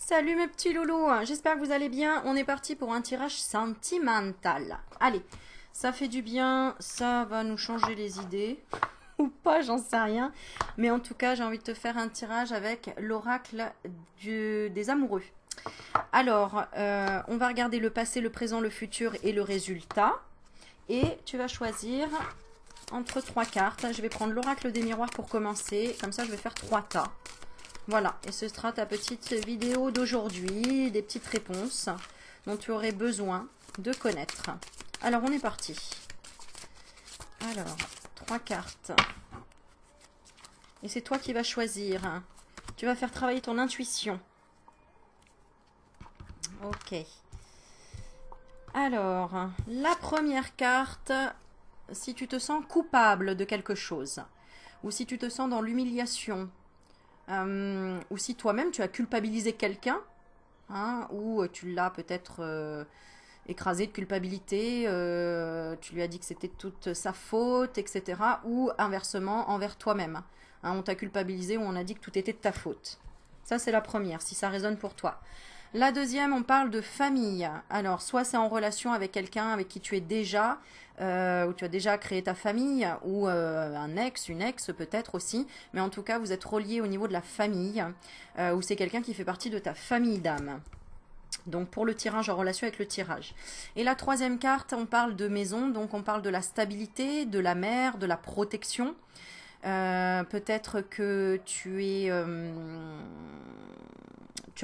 Salut mes petits loulous, j'espère que vous allez bien. On est parti pour un tirage sentimental. Allez, ça fait du bien, ça va nous changer les idées. Ou pas, j'en sais rien. Mais en tout cas, j'ai envie de te faire un tirage avec l'oracle des amoureux. Alors, on va regarder le passé, le présent, le futur et le résultat. Et tu vas choisir entre trois cartes. Je vais prendre l'oracle des miroirs pour commencer. Comme ça, je vais faire 3 tas. Voilà, et ce sera ta petite vidéo d'aujourd'hui, des petites réponses dont tu aurais besoin de connaître. Alors, on est parti. Alors, 3 cartes. Et c'est toi qui vas choisir. Tu vas faire travailler ton intuition. Ok. Alors, la première carte, si tu te sens coupable de quelque chose, ou si tu te sens dans l'humiliation, ou si toi-même tu as culpabilisé quelqu'un, hein, ou tu l'as peut-être écrasé de culpabilité, tu lui as dit que c'était toute sa faute, etc. Ou inversement envers toi-même. Hein, on t'a culpabilisé ou on a dit que tout était de ta faute. Ça c'est la première, si ça résonne pour toi. La deuxième, on parle de famille. Alors, soit c'est en relation avec quelqu'un avec qui tu es déjà, ou tu as déjà créé ta famille, ou un ex, une ex peut-être aussi, mais en tout cas, vous êtes reliés au niveau de la famille, ou c'est quelqu'un qui fait partie de ta famille d'âme. Donc pour le tirage en relation avec le tirage. Et la troisième carte, on parle de maison, donc on parle de la stabilité, de la mère, de la protection. Peut-être que tu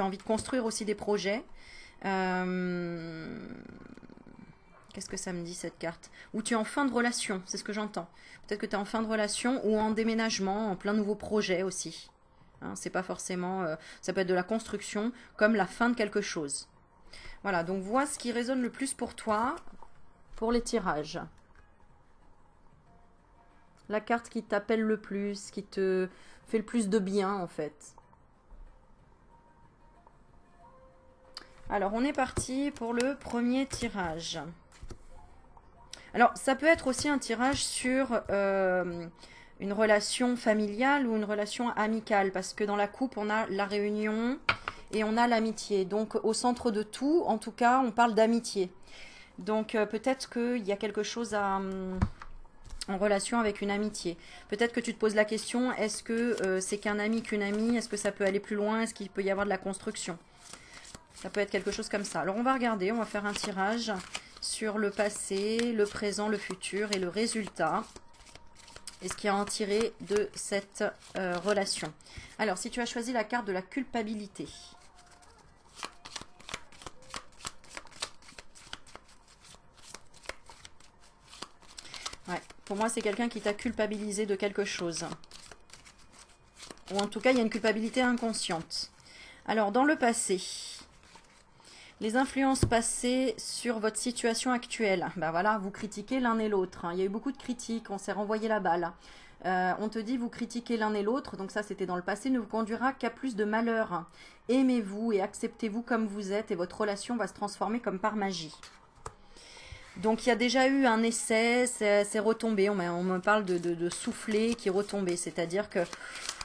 as envie de construire aussi des projets. Qu'est-ce que ça me dit cette carte? Ou tu es en fin de relation, c'est ce que j'entends. Peut-être que tu es en fin de relation ou en déménagement, en plein nouveau projet aussi. Hein, c'est pas forcément, ça peut être de la construction comme la fin de quelque chose. Voilà, donc vois ce qui résonne le plus pour toi pour les tirages. La carte qui t'appelle le plus, qui te fait le plus de bien en fait. Alors, on est parti pour le premier tirage. Alors, ça peut être aussi un tirage sur une relation familiale ou une relation amicale, parce que dans la coupe, on a la réunion et on a l'amitié. Donc, au centre de tout, en tout cas, on parle d'amitié. Donc, peut-être qu'il y a quelque chose en relation avec une amitié. Peut-être que tu te poses la question, est-ce que c'est qu'un ami qu'une amie? Est-ce que ça peut aller plus loin? Est-ce qu'il peut y avoir de la construction? Ça peut être quelque chose comme ça. Alors on va regarder, on va faire un tirage sur le passé, le présent, le futur et le résultat. Et ce qu'il y a à en tirer de cette relation. Alors si tu as choisi la carte de la culpabilité. Ouais, pour moi c'est quelqu'un qui t'a culpabilisé de quelque chose. Ou en tout cas il y a une culpabilité inconsciente. Alors dans le passé... Les influences passées sur votre situation actuelle. Ben voilà, vous critiquez l'un et l'autre. Il y a eu beaucoup de critiques, on s'est renvoyé la balle. On te dit, vous critiquez l'un et l'autre, donc ça c'était dans le passé, ne vous conduira qu'à plus de malheur. Aimez-vous et acceptez-vous comme vous êtes et votre relation va se transformer comme par magie. Donc il y a déjà eu un essai, c'est retombé, on me parle de souffler qui est retombé, c'est-à-dire que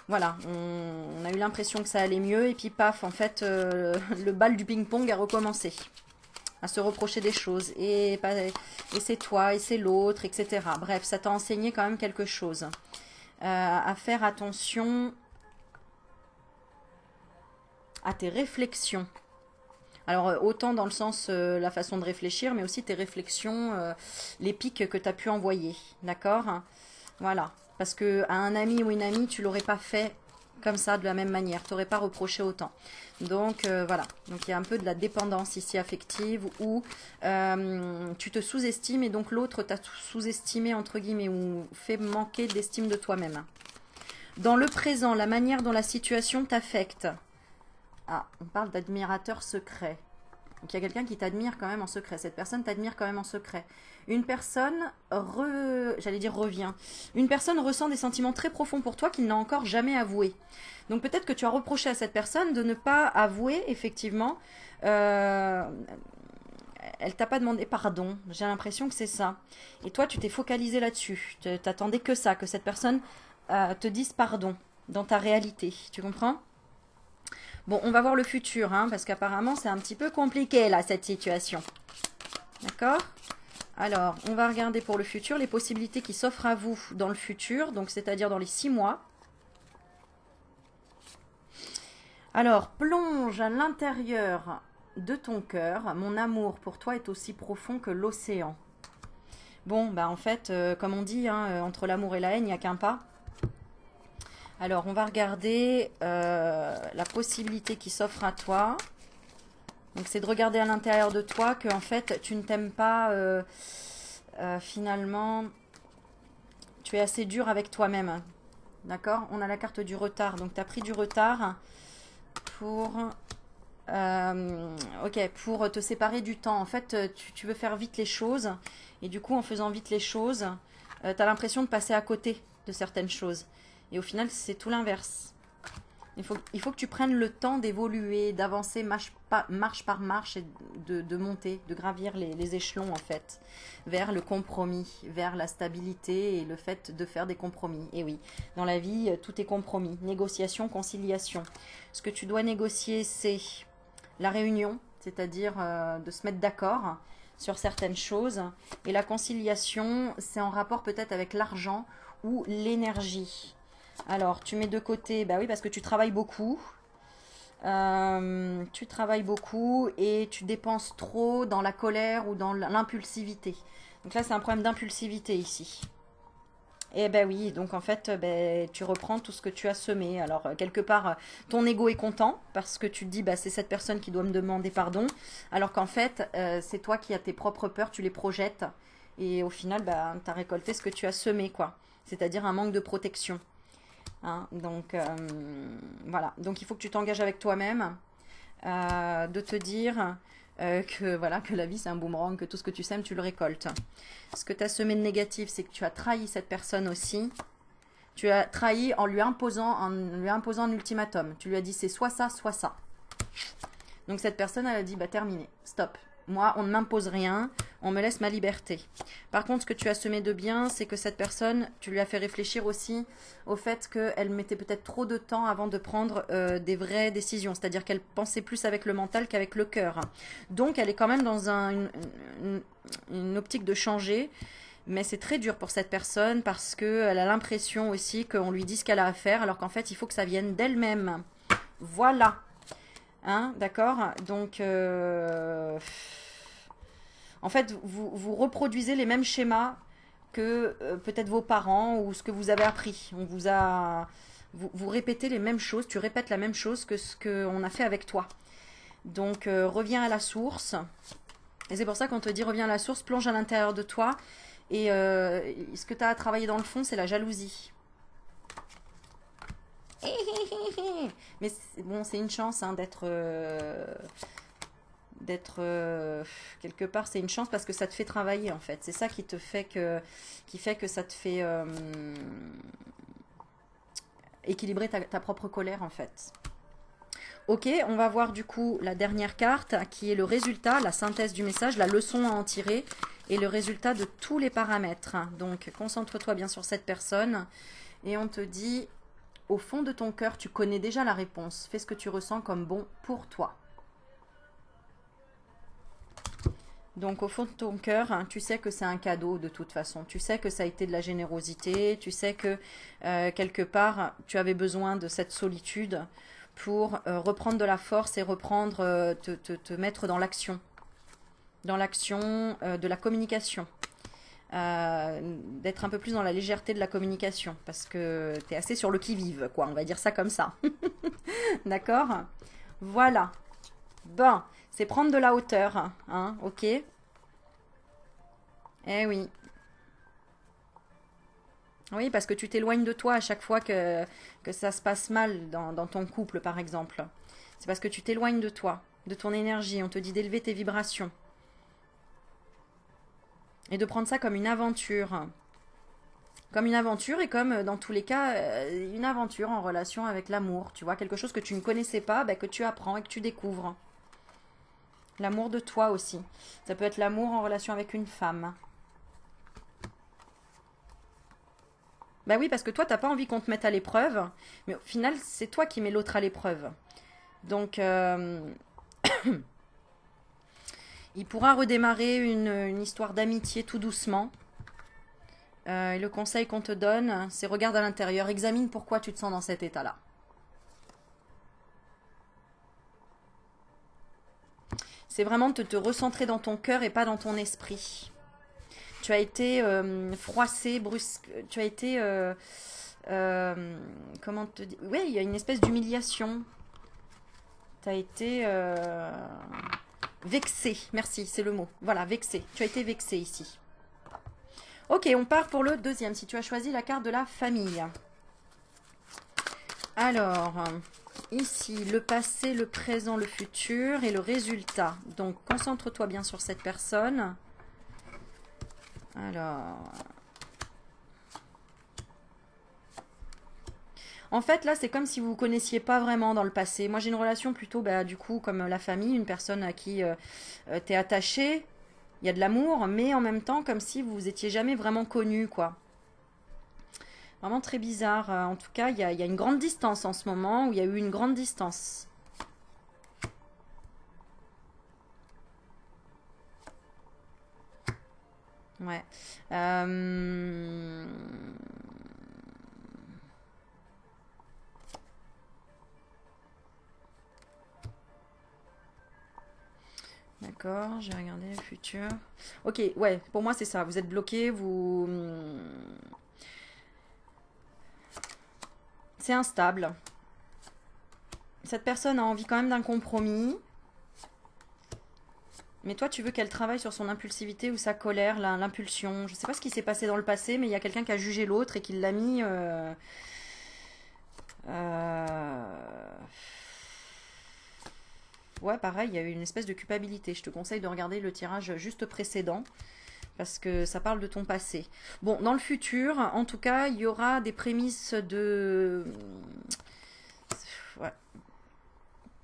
voilà, on a eu l'impression que ça allait mieux et puis paf, en fait, le bal du ping-pong a recommencé à se reprocher des choses et c'est toi et c'est l'autre, etc. Bref, ça t'a enseigné quand même quelque chose. À faire attention à tes réflexions. Alors, autant dans le sens, la façon de réfléchir, mais aussi tes réflexions, les pics que tu as pu envoyer. D'accord? Voilà. Parce que à un ami ou une amie, tu l'aurais pas fait comme ça, de la même manière. Tu n'aurais pas reproché autant. Donc, voilà. Donc, il y a un peu de la dépendance ici affective où tu te sous-estimes et donc l'autre t'a sous-estimé, entre guillemets, ou fait manquer d'estime de toi-même. Dans le présent, la manière dont la situation t'affecte. Ah, on parle d'admirateur secret. Donc il y a quelqu'un qui t'admire quand même en secret. Cette personne t'admire quand même en secret. Une personne, j'allais dire revient. Une personne ressent des sentiments très profonds pour toi qu'il n'a encore jamais avoué. Donc peut-être que tu as reproché à cette personne de ne pas avouer, effectivement. Elle t'a pas demandé pardon. J'ai l'impression que c'est ça. Et toi, tu t'es focalisé là-dessus. Tu t'attendais que ça, que cette personne te dise pardon dans ta réalité. Tu comprends ? Bon, on va voir le futur, hein, parce qu'apparemment, c'est un petit peu compliqué, là, cette situation. D'accord? Alors, on va regarder pour le futur les possibilités qui s'offrent à vous dans le futur, donc c'est-à-dire dans les 6 mois. Alors, plonge à l'intérieur de ton cœur. Mon amour pour toi est aussi profond que l'océan. Bon, bah en fait, comme on dit, hein, entre l'amour et la haine, il n'y a qu'un pas. Alors, on va regarder la possibilité qui s'offre à toi. Donc, c'est de regarder à l'intérieur de toi que, en fait, tu ne t'aimes pas finalement. Tu es assez dur avec toi-même. D'accord? On a la carte du retard. Donc, tu as pris du retard pour... pour te séparer du temps. En fait, tu veux faire vite les choses. Et du coup, en faisant vite les choses, tu as l'impression de passer à côté de certaines choses. Et au final, c'est tout l'inverse. Il faut que tu prennes le temps d'évoluer, d'avancer marche par marche et de monter, de gravir les échelons en fait, vers le compromis, vers la stabilité et le fait de faire des compromis. Et oui, dans la vie, tout est compromis, négociation, conciliation. Ce que tu dois négocier, c'est la réunion, c'est-à-dire de se mettre d'accord sur certaines choses. Et la conciliation, c'est en rapport peut-être avec l'argent ou l'énergie. Alors, tu mets de côté, bah oui, parce que tu travailles beaucoup. Tu travailles beaucoup et tu dépenses trop dans la colère ou dans l'impulsivité. Donc là, c'est un problème d'impulsivité ici. Et ben oui, donc en fait, tu reprends tout ce que tu as semé. Alors, quelque part, ton ego est content parce que tu te dis, bah, c'est cette personne qui doit me demander pardon. Alors qu'en fait, c'est toi qui as tes propres peurs, tu les projettes. Et au final, bah, tu as récolté ce que tu as semé, quoi. C'est-à-dire un manque de protection. Hein, donc voilà, donc il faut que tu t'engages avec toi-même, de te dire que voilà, que la vie c'est un boomerang, que tout ce que tu sèmes tu le récoltes. Ce que tu as semé de négatif, c'est que tu as trahi cette personne aussi. Tu as trahi en lui imposant un ultimatum. Tu lui as dit c'est soit ça, soit ça. Donc cette personne elle a dit bah terminé, stop. Moi, on ne m'impose rien, on me laisse ma liberté. Par contre, ce que tu as semé de bien, c'est que cette personne, tu lui as fait réfléchir aussi au fait qu'elle mettait peut-être trop de temps avant de prendre des vraies décisions. C'est-à-dire qu'elle pensait plus avec le mental qu'avec le cœur. Donc, elle est quand même dans une optique de changer. Mais c'est très dur pour cette personne parce qu'elle a l'impression aussi qu'on lui dit ce qu'elle a à faire, alors qu'en fait, il faut que ça vienne d'elle-même. Voilà. Hein, d'accord? Donc, en fait, vous reproduisez les mêmes schémas que peut-être vos parents ou ce que vous avez appris. On vous a, vous répétez les mêmes choses, tu répètes la même chose que ce qu'on a fait avec toi. Donc, reviens à la source. Et c'est pour ça qu'on te dit reviens à la source, plonge à l'intérieur de toi. Et ce que tu as à travailler dans le fond, c'est la jalousie. Mais bon, c'est une chance hein, d'être quelque part, c'est une chance parce que ça te fait travailler en fait. C'est ça qui fait que ça te fait équilibrer ta propre colère en fait. Ok, on va voir du coup la dernière carte qui est le résultat, la synthèse du message, la leçon à en tirer et le résultat de tous les paramètres. Donc concentre-toi bien sur cette personne et on te dit au fond de ton cœur, tu connais déjà la réponse. Fais ce que tu ressens comme bon pour toi. Donc au fond de ton cœur, hein, tu sais que c'est un cadeau de toute façon. Tu sais que ça a été de la générosité. Tu sais que quelque part, tu avais besoin de cette solitude pour reprendre de la force et reprendre, te mettre dans l'action. Dans l'action de la communication. D'être un peu plus dans la légèreté de la communication parce que tu es assez sur le qui-vive, quoi, on va dire ça comme ça. D'accord? Voilà. Bon, c'est prendre de la hauteur, hein, ok? Eh oui. Oui, parce que tu t'éloignes de toi à chaque fois que ça se passe mal dans ton couple, par exemple. C'est parce que tu t'éloignes de toi, de ton énergie. On te dit d'élever tes vibrations. Et de prendre ça comme une aventure. Comme une aventure et comme dans tous les cas, une aventure en relation avec l'amour. Tu vois, quelque chose que tu ne connaissais pas, que tu apprends et que tu découvres. L'amour de toi aussi. Ça peut être l'amour en relation avec une femme. Bah oui, parce que toi, t'as pas envie qu'on te mette à l'épreuve. Mais au final, c'est toi qui mets l'autre à l'épreuve. Donc, il pourra redémarrer une histoire d'amitié tout doucement. Et le conseil qu'on te donne, c'est regarde à l'intérieur, examine pourquoi tu te sens dans cet état-là. C'est vraiment de te recentrer dans ton cœur et pas dans ton esprit. Tu as été froissé, brusque, tu as été... comment te dire? Oui, il y a une espèce d'humiliation. Tu as été vexé, merci, c'est le mot. Voilà, vexé. Tu as été vexé ici. Ok, on part pour le deuxième. Si tu as choisi la carte de la famille. Alors, ici, le passé, le présent, le futur et le résultat. Donc, concentre-toi bien sur cette personne. Alors... En fait, là, c'est comme si vous ne vous connaissiez pas vraiment dans le passé. Moi, j'ai une relation plutôt, bah, du coup, comme la famille, une personne à qui t'es attaché. Il y a de l'amour, mais en même temps, comme si vous vous étiez jamais vraiment connus, quoi. Vraiment très bizarre. En tout cas, il y a une grande distance en ce moment, où il y a eu une grande distance. Ouais. D'accord, j'ai regardé le futur. Ok, ouais, pour moi c'est ça. Vous êtes bloqué, vous... C'est instable. Cette personne a envie quand même d'un compromis. Mais toi, tu veux qu'elle travaille sur son impulsivité ou sa colère, l'impulsion. Je sais pas ce qui s'est passé dans le passé, mais il y a quelqu'un qui a jugé l'autre et qui l'a mis... Ouais, pareil, il y a eu une espèce de culpabilité. Je te conseille de regarder le tirage juste précédent parce que ça parle de ton passé. Bon, dans le futur, en tout cas, il y aura des prémices de... Ouais.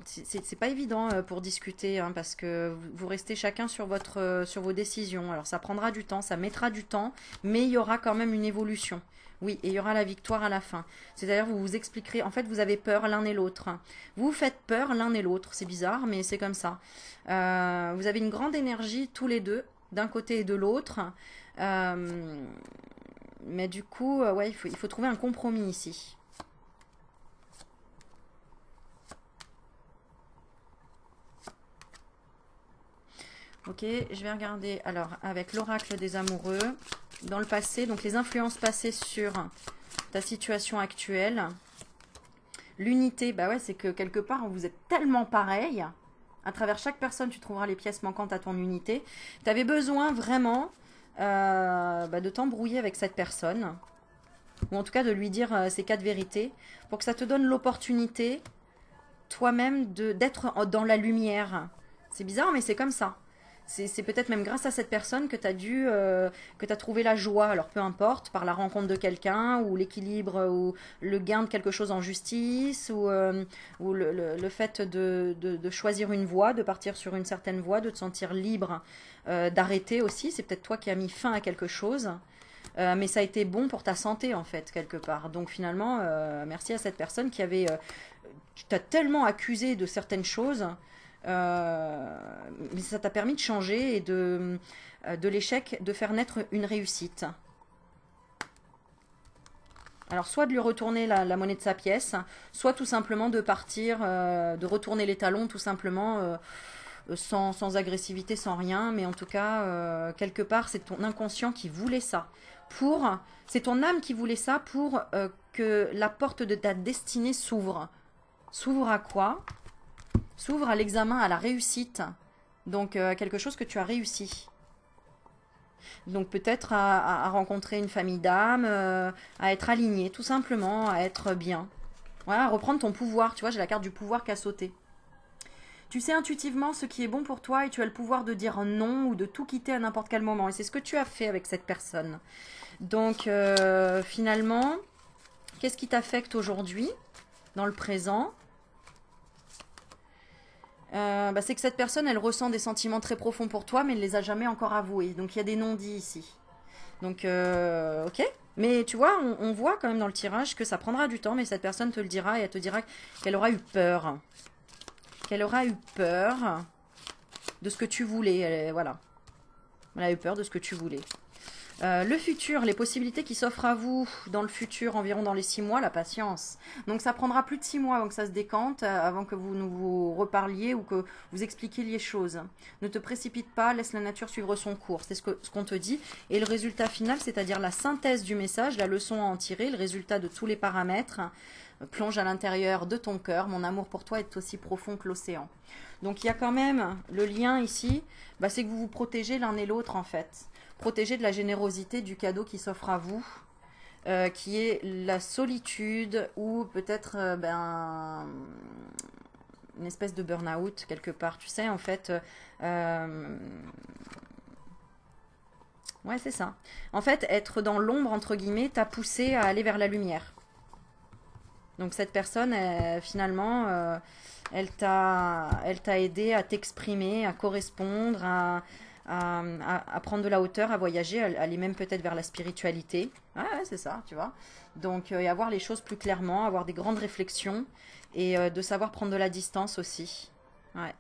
C'est pas évident pour discuter hein, parce que vous restez chacun sur sur vos décisions. Alors ça prendra du temps, ça mettra du temps, mais il y aura quand même une évolution. Oui, et il y aura la victoire à la fin. C'est-à-dire vous vous expliquerez, en fait vous avez peur l'un et l'autre. Vous vous faites peur l'un et l'autre, c'est bizarre, mais c'est comme ça. Vous avez une grande énergie tous les deux, d'un côté et de l'autre. Mais du coup, ouais, il faut trouver un compromis ici. Ok, je vais regarder alors avec l'oracle des amoureux dans le passé, donc les influences passées sur ta situation actuelle. L'unité, bah ouais, c'est que quelque part vous êtes tellement pareil. À travers chaque personne, tu trouveras les pièces manquantes à ton unité. Tu avais besoin vraiment de t'embrouiller avec cette personne, ou en tout cas de lui dire ces quatre vérités, pour que ça te donne l'opportunité toi-même d'être dans la lumière. C'est bizarre, mais c'est comme ça. C'est peut-être même grâce à cette personne que tu as que tu as trouvé la joie, alors peu importe, par la rencontre de quelqu'un, ou l'équilibre, ou le gain de quelque chose en justice, ou le fait de choisir une voie, de partir sur une certaine voie, de te sentir libre, d'arrêter aussi. C'est peut-être toi qui as mis fin à quelque chose. Mais ça a été bon pour ta santé en fait quelque part. Donc finalement, merci à cette personne qui avait, tu t'as tellement accusé de certaines choses, mais ça t'a permis de changer et de l'échec de faire naître une réussite. Alors soit de lui retourner la monnaie de sa pièce, soit tout simplement de partir, de retourner les talons tout simplement. Sans agressivité, sans rien, mais en tout cas, quelque part, c'est ton inconscient qui voulait ça. C'est ton âme qui voulait ça pour que la porte de ta destinée s'ouvre. S'ouvre à quoi? S'ouvre à l'examen, à la réussite. Donc, à quelque chose que tu as réussi. Donc, peut-être à rencontrer une famille d'âmes, à être aligné, tout simplement, à être bien. Voilà, à reprendre ton pouvoir. Tu vois, j'ai la carte du pouvoir qui a sauté. Tu sais intuitivement ce qui est bon pour toi et tu as le pouvoir de dire non ou de tout quitter à n'importe quel moment. Et c'est ce que tu as fait avec cette personne. Donc finalement, qu'est-ce qui t'affecte aujourd'hui, dans le présent? C'est que cette personne, elle ressent des sentiments très profonds pour toi, mais elle ne les a jamais encore avoués. Donc il y a des non-dits ici. Donc ok. Mais tu vois, on voit quand même dans le tirage que ça prendra du temps, mais cette personne te le dira et elle te dira qu'elle aura eu peur. qu'elle aura eu peur de ce que tu voulais. Voilà. Elle a eu peur de ce que tu voulais. Le futur, les possibilités qui s'offrent à vous dans le futur, environ dans les 6 mois, la patience. Donc ça prendra plus de 6 mois avant que ça se décante, avant que vous vous reparliez ou que vous expliquiez les choses. Ne te précipite pas, laisse la nature suivre son cours. C'est ce qu'on te dit. Et le résultat final, c'est-à-dire la synthèse du message, la leçon à en tirer, le résultat de tous les paramètres, plonge à l'intérieur de ton cœur. Mon amour pour toi est aussi profond que l'océan. Donc il y a quand même le lien ici, c'est que vous vous protégez l'un et l'autre en fait. Protéger de la générosité du cadeau qui s'offre à vous, qui est la solitude ou peut-être une espèce de burn-out quelque part. Tu sais, en fait, ouais, c'est ça. En fait, être dans l'ombre, entre guillemets, t'a poussé à aller vers la lumière. Donc cette personne, finalement, elle t'a aidé à t'exprimer, à correspondre, à prendre de la hauteur, à voyager, à aller même peut-être vers la spiritualité. Ouais, c'est ça, tu vois. Donc, et à voir les choses plus clairement, avoir des grandes réflexions et de savoir prendre de la distance aussi. Ouais.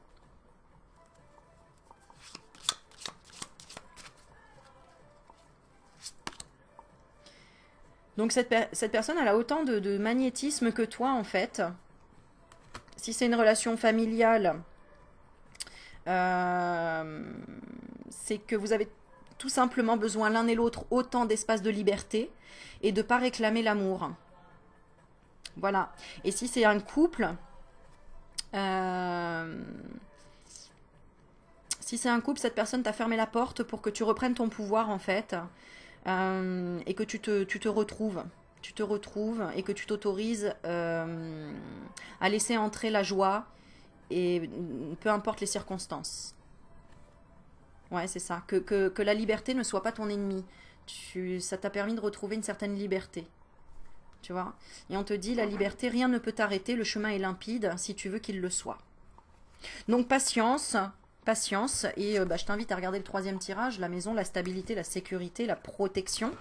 Donc, cette personne, elle a autant de magnétisme que toi, en fait. Si c'est une relation familiale, c'est que vous avez tout simplement besoin l'un et l'autre autant d'espace de liberté et de ne pas réclamer l'amour. Voilà. Et si c'est un couple, cette personne t'a fermé la porte pour que tu reprennes ton pouvoir en fait, et que tu te retrouves. Tu te retrouves et que tu t'autorises à laisser entrer la joie et peu importe les circonstances. Ouais, c'est ça. Que la liberté ne soit pas ton ennemi. Ça t'a permis de retrouver une certaine liberté. Tu vois? Et on te dit, la liberté, rien ne peut t'arrêter, le chemin est limpide si tu veux qu'il le soit. Donc patience, patience. Et je t'invite à regarder le 3e tirage, la maison, la stabilité, la sécurité, la protection.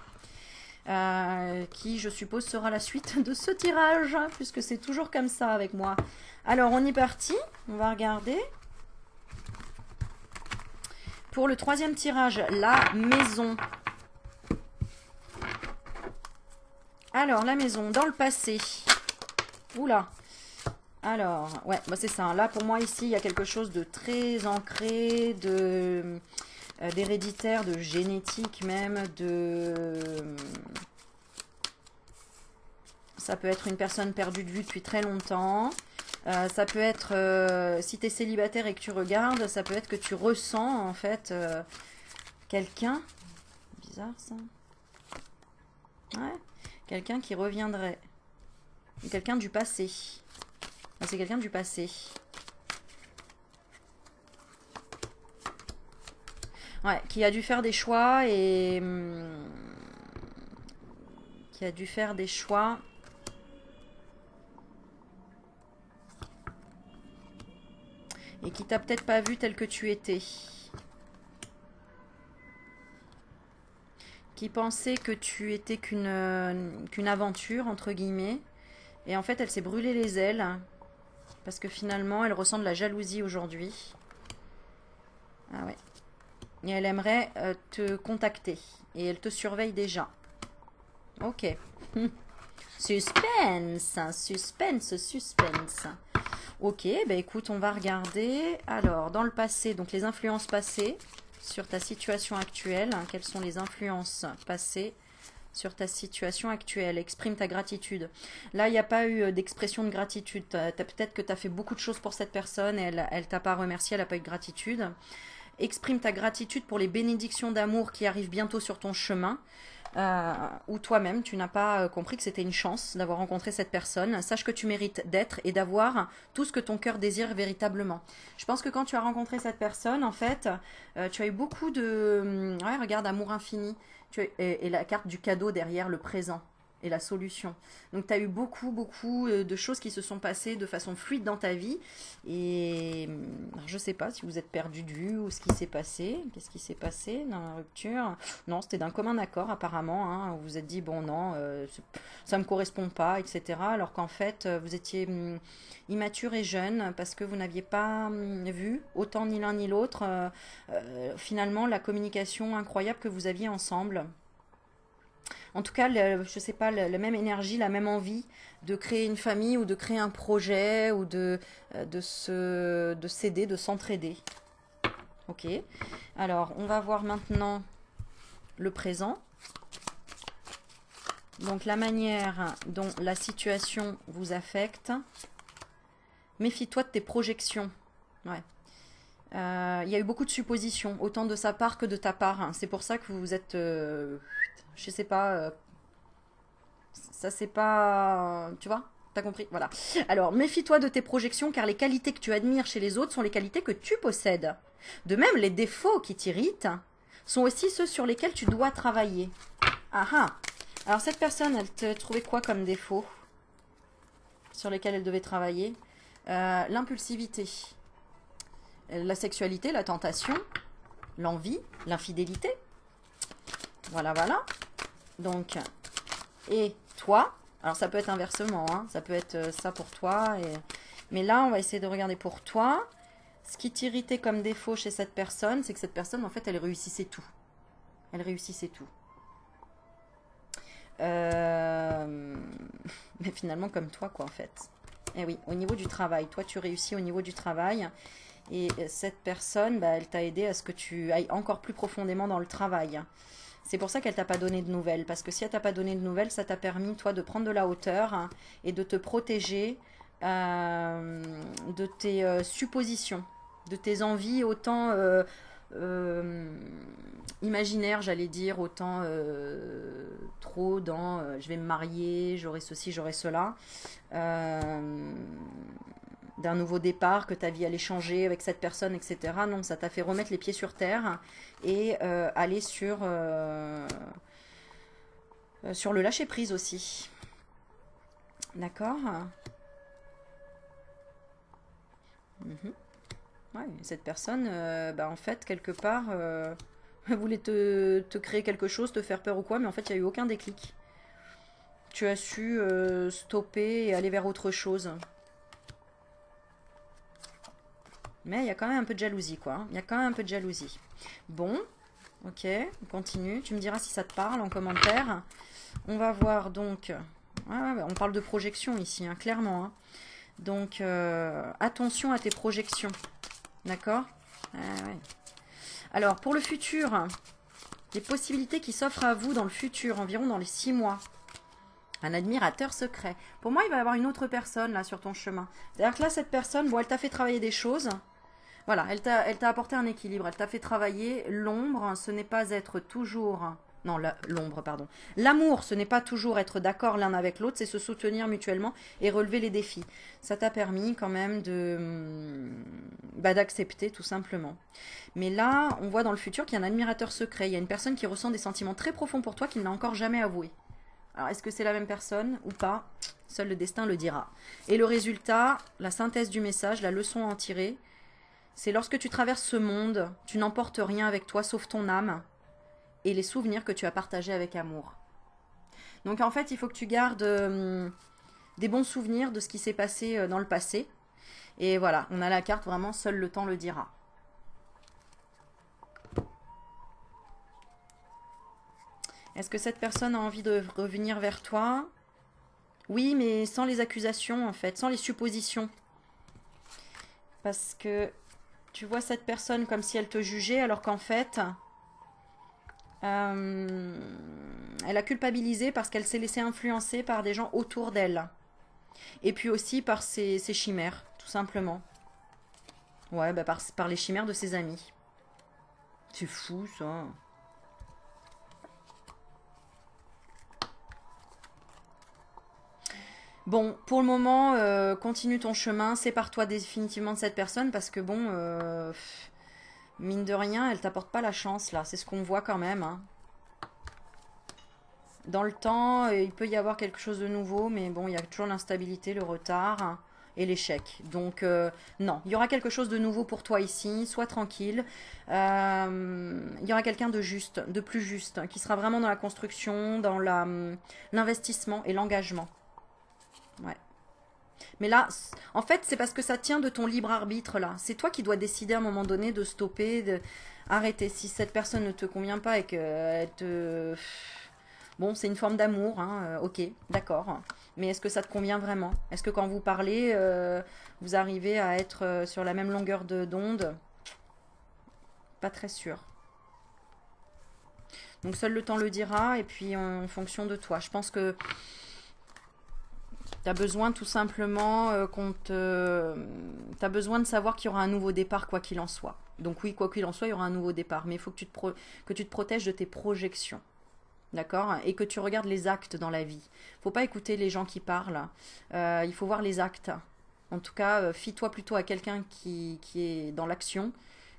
Qui, je suppose, sera la suite de ce tirage, puisque c'est toujours comme ça avec moi. Alors, on est parti. On va regarder. Pour le 3e tirage, la maison. Alors, la maison, dans le passé. Oula. Alors, ouais, c'est ça. Là, pour moi, ici, il y a quelque chose de très ancré, d'héréditaire, de génétique même, ça peut être une personne perdue de vue depuis très longtemps. Ça peut être, si tu es célibataire et que tu regardes, ça peut être que tu ressens en fait quelqu'un. Bizarre ça. Ouais. Quelqu'un qui reviendrait. Quelqu'un du passé. C'est quelqu'un du passé. Ouais, qui a dû faire des choix et... qui a dû faire des choix... et qui t'a peut-être pas vu tel que tu étais. Qui pensait que tu étais qu'une aventure, entre guillemets. Et en fait, elle s'est brûlée les ailes. Parce que finalement, elle ressent de la jalousie aujourd'hui. Ah ouais. Et elle aimerait te contacter. Et elle te surveille déjà. Ok. Suspense. Suspense, suspense. Ok, écoute, on va regarder. Alors, dans le passé, donc les influences passées sur ta situation actuelle. Quelles sont les influences passées sur ta situation actuelle? Exprime ta gratitude. Là, il n'y a pas eu d'expression de gratitude. Peut-être que tu as fait beaucoup de choses pour cette personne et elle t'a pas remercié, elle n'a pas eu de gratitude. Exprime ta gratitude pour les bénédictions d'amour qui arrivent bientôt sur ton chemin. Ou toi-même, tu n'as pas compris que c'était une chance d'avoir rencontré cette personne. Sache que tu mérites d'être et d'avoir tout ce que ton cœur désire véritablement. Je pense que quand tu as rencontré cette personne, en fait, tu as eu beaucoup de... Ouais, regarde, amour infini. Et la carte du cadeau derrière le présent et la solution. Donc, tu as eu beaucoup de choses qui se sont passées de façon fluide dans ta vie. Et je sais pas si vous êtes perdu de vue ou ce qui s'est passé. Qu'est-ce qui s'est passé dans la rupture? Non, c'était d'un commun accord apparemment. Hein. Vous vous êtes dit, bon non, ça me correspond pas, etc. Alors qu'en fait, vous étiez immature et jeune parce que vous n'aviez pas vu, autant ni l'un ni l'autre, finalement, la communication incroyable que vous aviez ensemble. En tout cas, je sais pas, la même énergie, la même envie de créer une famille ou de créer un projet ou de s'aider, de s'entraider. Ok. Alors, on va voir maintenant le présent. Donc, la manière dont la situation vous affecte. Méfie-toi de tes projections. Ouais. Il y a eu beaucoup de suppositions, autant de sa part que de ta part. Hein. C'est pour ça que vous êtes... je sais pas, ça c'est pas, tu vois, t'as compris, voilà. Alors, méfie-toi de tes projections car les qualités que tu admires chez les autres sont les qualités que tu possèdes. De même, les défauts qui t'irritent sont aussi ceux sur lesquels tu dois travailler. Ah ah. Alors cette personne, elle te trouvait quoi comme défaut sur lesquels elle devait travailler? L'impulsivité, la sexualité, la tentation, l'envie, l'infidélité. Voilà, voilà. Donc, et toi, alors ça peut être inversement, hein, ça peut être ça pour toi. Mais là, on va essayer de regarder pour toi. Ce qui t'irritait comme défaut chez cette personne, c'est que cette personne, en fait, elle réussissait tout. Elle réussissait tout. Mais finalement, comme toi, quoi, en fait. Eh oui, au niveau du travail. Toi, tu réussis au niveau du travail. Et cette personne, bah, elle t'a aidé à ce que tu ailles encore plus profondément dans le travail. C'est pour ça qu'elle t'a pas donné de nouvelles. Parce que si elle t'a pas donné de nouvelles, ça t'a permis, toi, de prendre de la hauteur hein, et de te protéger de tes suppositions, de tes envies autant imaginaires, j'allais dire, autant trop dans je vais me marier, j'aurai ceci, j'aurai cela. D'un nouveau départ, que ta vie allait changer avec cette personne, etc. Non, ça t'a fait remettre les pieds sur terre et aller sur le lâcher-prise aussi. D'accord. Ouais, cette personne, bah, en fait, quelque part, elle voulait te créer quelque chose, te faire peur ou quoi, mais en fait, il n'y a eu aucun déclic. Tu as su stopper et aller vers autre chose. Mais il y a quand même un peu de jalousie, quoi. Il y a quand même un peu de jalousie. Bon, ok, on continue. Tu me diras si ça te parle en commentaire. On va voir donc... Ouais, on parle de projection ici, hein, clairement. Hein. Donc, attention à tes projections. D'accord ouais. Alors, pour le futur, les possibilités qui s'offrent à vous dans le futur, environ dans les 6 mois. Un admirateur secret. Pour moi, il va y avoir une autre personne là sur ton chemin. C'est-à-dire que là, cette personne, bon, elle t'a fait travailler des choses. Voilà, elle t'a apporté un équilibre. Elle t'a fait travailler l'ombre. Ce n'est pas être toujours... Non, l'ombre, pardon. L'amour, ce n'est pas toujours être d'accord l'un avec l'autre, c'est se soutenir mutuellement et relever les défis. Ça t'a permis quand même d'accepter tout simplement. Mais là, on voit dans le futur qu'il y a un admirateur secret. Il y a une personne qui ressent des sentiments très profonds pour toi qu'il n'a encore jamais avoué. Alors, est-ce que c'est la même personne ou pas? Seul le destin le dira. Et le résultat, la synthèse du message, la leçon à en tirer, c'est lorsque tu traverses ce monde, tu n'emportes rien avec toi sauf ton âme et les souvenirs que tu as partagés avec amour. Donc en fait, il faut que tu gardes des bons souvenirs de ce qui s'est passé dans le passé. Et voilà, on a la carte vraiment, seul le temps le dira. Est-ce que cette personne a envie de revenir vers toi? Oui, mais sans les accusations en fait, sans les suppositions. Parce que tu vois cette personne comme si elle te jugeait alors qu'en fait... elle a culpabilisé parce qu'elle s'est laissée influencer par des gens autour d'elle. Et puis aussi par ses chimères, tout simplement. Ouais, bah par les chimères de ses amis. C'est fou, ça. Bon, pour le moment, continue ton chemin. Sépare-toi définitivement de cette personne parce que bon... mine de rien, elle t'apporte pas la chance, là. C'est ce qu'on voit quand même. Hein. Dans le temps, il peut y avoir quelque chose de nouveau, mais bon, il y a toujours l'instabilité, le retard. et l'échec. Donc non, il y aura quelque chose de nouveau pour toi ici, sois tranquille. Il y aura quelqu'un de juste, de plus juste, qui sera vraiment dans la construction, dans l'investissement et l'engagement. Ouais. Mais là, en fait, c'est parce que ça tient de ton libre arbitre là. C'est toi qui dois décider à un moment donné de stopper, de arrêter. Si cette personne ne te convient pas et qu'elle te... Bon, c'est une forme d'amour, hein, ok, d'accord. Mais est-ce que ça te convient vraiment? Est-ce que quand vous parlez, vous arrivez à être sur la même longueur d'onde? Pas très sûr. Donc seul le temps le dira, et puis en fonction de toi. Je pense que tu as besoin tout simplement T'as besoin de savoir qu'il y aura un nouveau départ quoi qu'il en soit. Donc oui, quoi qu'il en soit, il y aura un nouveau départ. Mais il faut que que tu te protèges de tes projections. D'accord? Et que tu regardes les actes dans la vie. Faut pas écouter les gens qui parlent. Il faut voir les actes. En tout cas, fie-toi plutôt à quelqu'un qui est dans l'action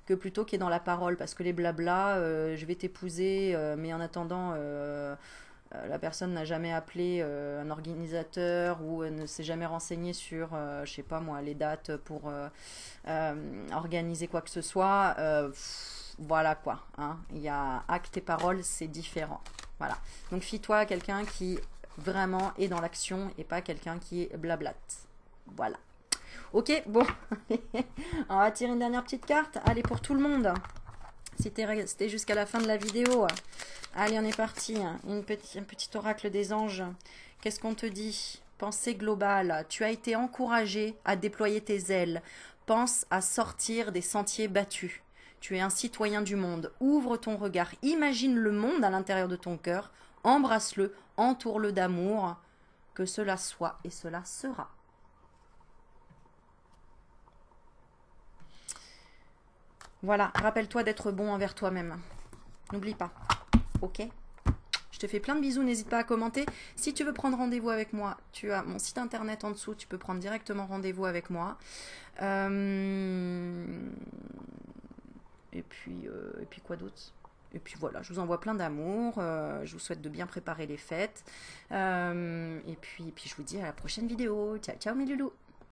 que plutôt qui est dans la parole. Parce que les blabla, je vais t'épouser, mais en attendant, la personne n'a jamais appelé un organisateur ou ne s'est jamais renseignée sur, je sais pas moi, les dates pour organiser quoi que ce soit. Voilà quoi. Hein. Il y a acte et parole, c'est différent. Voilà. Donc fie-toi à quelqu'un qui vraiment est dans l'action et pas quelqu'un qui est blablate. Voilà. Ok, bon. On va tirer une dernière petite carte. Allez, pour tout le monde. Si t'es resté jusqu'à la fin de la vidéo. Allez, on est parti. Un petit oracle des anges. Qu'est-ce qu'on te dit? Pensée globale. Tu as été encouragé à déployer tes ailes. Pense à sortir des sentiers battus. Tu es un citoyen du monde. Ouvre ton regard. Imagine le monde à l'intérieur de ton cœur. Embrasse-le. Entoure-le d'amour. Que cela soit et cela sera. Voilà. Rappelle-toi d'être bon envers toi-même. N'oublie pas. Ok? Je te fais plein de bisous. N'hésite pas à commenter. Si tu veux prendre rendez-vous avec moi, tu as mon site internet en dessous. Tu peux prendre directement rendez-vous avec moi. Et puis quoi d'autre? Et puis voilà, je vous envoie plein d'amour. Je vous souhaite de bien préparer les fêtes. Et puis je vous dis à la prochaine vidéo. Ciao, ciao mes loulous.